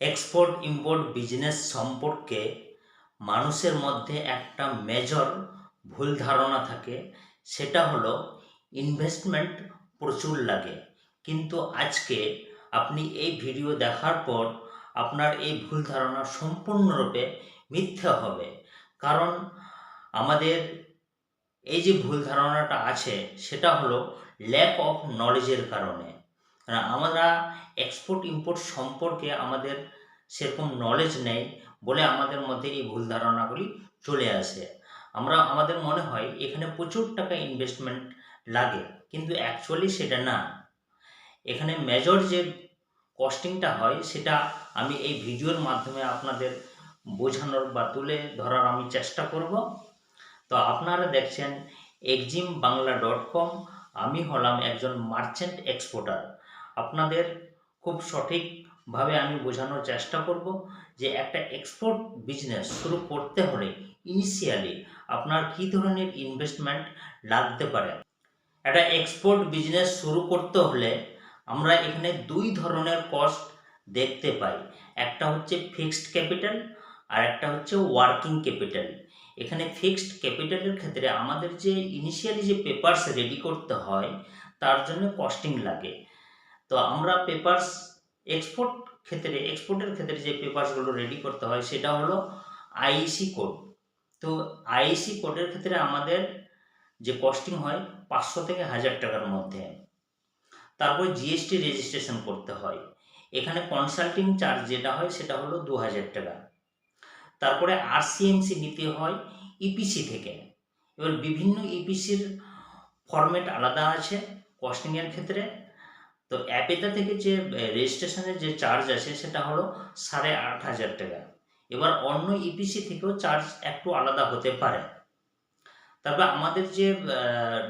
Export import business সম্পর্কে মানুষের মধ্যে একটা মেজর ভুল ধারণা থাকে। সেটা হলো ইনভেস্টমেন্ট প্রচুর লাগে। কিন্তু আজকে আপনি এই ভিডিও দেখার পর আপনার এই ভুল ধারণা সম্পূর্ণরূপে মিথ্যে হবে। কারণ আমাদের এই যে ভুল ধারণাটা আছে সেটা হলো ল্যাক অফ নলেজের কারণে। আমরা এক্সপোর্ট ইম্পোর্ট সম্পর্কে আমাদের সেরকম নলেজ নেই বলে আমাদের মধ্যে এই ভুল ধারণাগুলি চলে আসে। আমাদের মনে হয় এখানে প্রচুর টাকা ইনভেস্টমেন্ট লাগে, কিন্তু অ্যাকচুয়ালি সেটা না। এখানে মেজর যে কস্টিংটা হয় সেটা আমি এই ভিডিওর মাধ্যমে আপনাদের বোঝানোর বা তুলে ধরার আমি চেষ্টা করব। তো আপনারা দেখছেন eximBangla.com। আমি হলাম একজন মার্চেন্ট এক্সপোর্টার। আপনাদের খুব সঠিকভাবে আমি বোঝানোর চেষ্টা করব যে একটা এক্সপোর্ট বিজনেস শুরু করতে হলে ইনিশিয়ালি আপনার কী ধরনের ইনভেস্টমেন্ট লাগতে পারে। একটা এক্সপোর্ট বিজনেস শুরু করতে হলে আমরা এখানে দুই ধরনের কস্ট দেখতে পাই। একটা হচ্ছে ফিক্সড ক্যাপিটাল আর একটা হচ্ছে ওয়ার্কিং ক্যাপিটাল। এখানে ফিক্সড ক্যাপিটালের ক্ষেত্রে আমাদের যে ইনিশিয়ালি যে পেপারস রেডি করতে হয় তার জন্য কস্টিং লাগে। তো আমরা পেপারস এক্সপোর্টের ক্ষেত্রে যে পেপারসগুলো রেডি করতে হয় সেটা হলো আইইসি কোড। তো আইইসি কোডের ক্ষেত্রে আমাদের যে কস্টিং হয় 500 থেকে 1000 টাকার মধ্যে। তারপর জিএসটি রেজিস্ট্রেশন করতে হয়। এখানে কনসাল্টিং চার্জ যেটা হয় সেটা হলো 2000 টাকা। তারপরে আরসিএমসি নিতে হয় ইপিসি থেকে। এবার বিভিন্ন ইপিসির ফরম্যাট আলাদা আছে কস্টিংয়ের ক্ষেত্রে। তো অ্যাপেদা থেকে যে রেজিস্ট্রেশনের যে চার্জ আছে সেটা হলো 8500 টাকা। এবার অন্য ইপিসি থেকেও চার্জ একটু আলাদা হতে পারে। তারপর আমাদের যে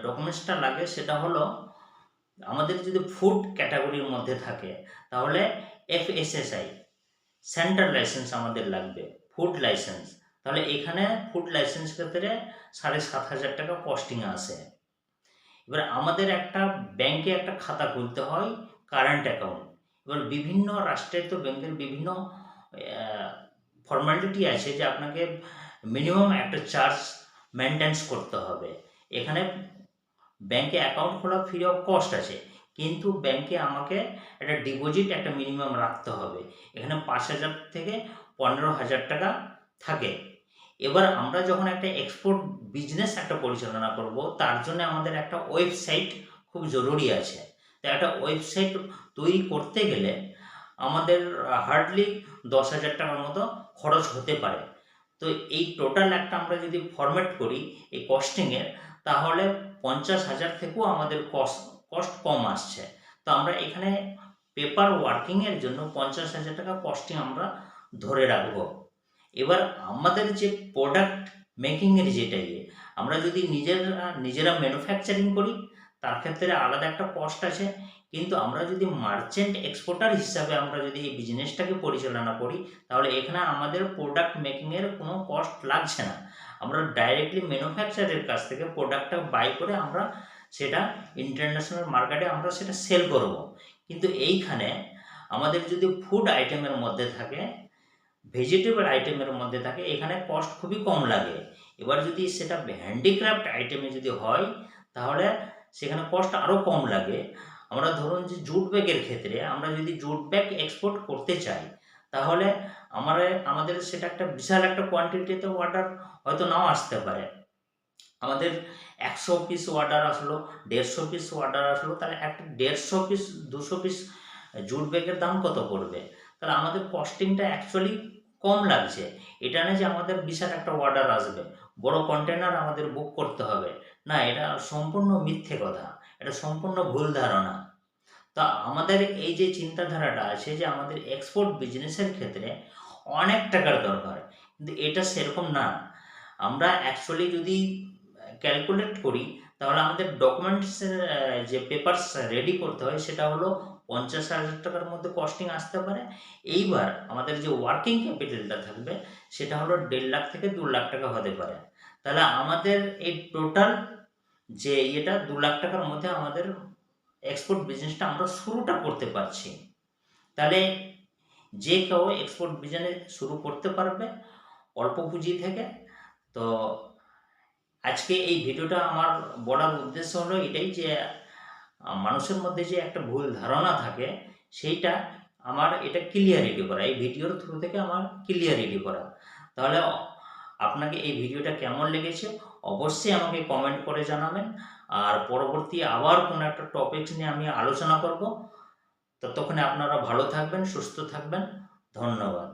ডকুমেন্টসটা লাগে সেটা হলো, আমাদের যদি ফুড ক্যাটাগরির মধ্যে থাকে তাহলে এফএসএসআই সেন্ট্রাল লাইসেন্স আমাদের লাগবে, ফুড লাইসেন্স। তাহলে এখানে ফুড লাইসেন্স ক্ষেত্রে 7500 টাকা কস্টিং আসে। এবার আমাদের একটা ব্যাংকে একটা খাতা খুলতে হয়, কারেন্ট অ্যাকাউন্ট। এবার বিভিন্ন রাষ্ট্রের তো ব্যাংকের বিভিন্ন ফর্মালিটি আছে যে আপনাকে মিনিমাম একটা চার্জ মেনটেন্স করতে হবে। এখানে ব্যাংকে অ্যাকাউন্ট খোলা ফ্রি অফ কস্ট আছে, কিন্তু ব্যাংকে আমাকে একটা ডিপোজিট একটা মিনিমাম রাখতে হবে। এখানে 5000 থেকে 15000 টাকা থাকে। এবার আমরা যখন একটা এক্সপোর্ট বিজনেস একটা পরিচালনা করব তার জন্য আমাদের একটা ওয়েবসাইট খুব জরুরি আছে। তো একটা ওয়েবসাইট তৈরি করতে গেলে আমাদের হার্ডলি 10,000 টাকার মতো খরচ হতে পারে। তো এই টোটাল একটা আমরা যদি ফরম্যাট করি এই কস্টিংয়ের, তাহলে 50,000 থেকেও আমাদের কস্ট কম আসছে। তো আমরা এখানে পেপার ওয়ার্কিংয়ের জন্য 50,000 টাকা কস্টিং আমরা ধরে রাখবো। এবার আমাদের যে প্রোডাক্ট মেকিংয়ের যেটা আমরা যদি নিজেরা ম্যানুফ্যাকচারিং করি তার ক্ষেত্রে আলাদা একটা কস্ট আছে। কিন্তু আমরা যদি মার্চেন্ট এক্সপোর্টার হিসাবে আমরা যদি এই বিজনেসটাকে পরিচালনা করি তাহলে এখানে আমাদের প্রোডাক্ট মেকিংয়ের কোনো কস্ট লাগছে না। আমরা ডাইরেক্টলি ম্যানুফ্যাকচারের কাছ থেকে প্রোডাক্টটা বাই করে আমরা সেটা ইন্টারন্যাশনাল মার্কেটে আমরা সেটা সেল করব। কিন্তু এইখানে আমাদের যদি ফুড আইটেমের মধ্যে থাকে, ভেজিটেবল আইটেমের মধ্যে থাকে, এখানে কস্ট খুবই কম লাগে। এবার যদি সেটা হ্যান্ডিক্রাফট আইটেমে যদি হয় তাহলে সেখানে কস্ট আরও কম লাগে। আমরা ধরুন যে জুট ব্যাগের ক্ষেত্রে আমরা যদি জুট ব্যাগ এক্সপোর্ট করতে চাই তাহলে আমাদের সেটা একটা বিশাল একটা কোয়ান্টিটিতে অর্ডার হয়তো নাও আসতে পারে। আমাদের 100 পিস অর্ডার আসলো, 150 পিস অর্ডার আসলো, তাহলে একটা 150 পিস 200 পিস জুট ব্যাগের দাম কত পড়বে? তাহলে আমাদের কস্টিংটা অ্যাকচুয়ালি কম লাগছে। এটা না যে আমাদের বিশাল একটা অর্ডার আসবে, বড় কন্টেনার আমাদের বুক করতে হবে। না, এটা সম্পূর্ণ মিথ্যে কথা, এটা সম্পূর্ণ ভুল ধারণা। তা আমাদের এই যে চিন্তাধারাটা আছে যে আমাদের এক্সপোর্ট বিজনেসের ক্ষেত্রে অনেক টাকার দরকার, কিন্তু এটা সেরকম না। আমরা অ্যাকচুয়ালি যদি ক্যালকুলেট করি তাহলে আমাদের ডকুমেন্টসের যে পেপারস রেডি করতে হয় সেটা হলো 50,000 টাকার মধ্যে কস্টিং আসতে পারে। এইবার আমাদের যে ওয়ার্কিং ক্যাপিটালটা থাকবে সেটা হলো 1.5 লাখ থেকে 2 লাখ টাকা হতে পারে। তাহলে আমাদের এই টোটাল যে 2 লাখ টাকার মধ্যে আমাদের এক্সপোর্ট বিজনেসটা আমরা শুরুটা করতে পারছি। তাহলে যে কেউ এক্সপোর্ট বিজনেস শুরু করতে পারবে অল্প পুঁজি থেকে। তো আজকে এই ভিডিওটা আমার বলার উদ্দেশ্য হলো এটাই যে মানুষের মধ্যে যে একটা ভুল ধারণা থাকে সেইটা আমার এটা ক্লিয়ারিটি করা, এই ভিডিওর থ্রু থেকে আমার ক্লিয়ারিটি করা। তাহলে আপনাকে এই ভিডিওটা কেমন লেগেছে অবশ্যই আমাকে কমেন্ট করে জানাবেন। আর পরবর্তী আবার কোনো একটা টপিকস নিয়ে আমি আলোচনা করব। ততক্ষণে আপনারা ভালো থাকবেন, সুস্থ থাকবেন। ধন্যবাদ।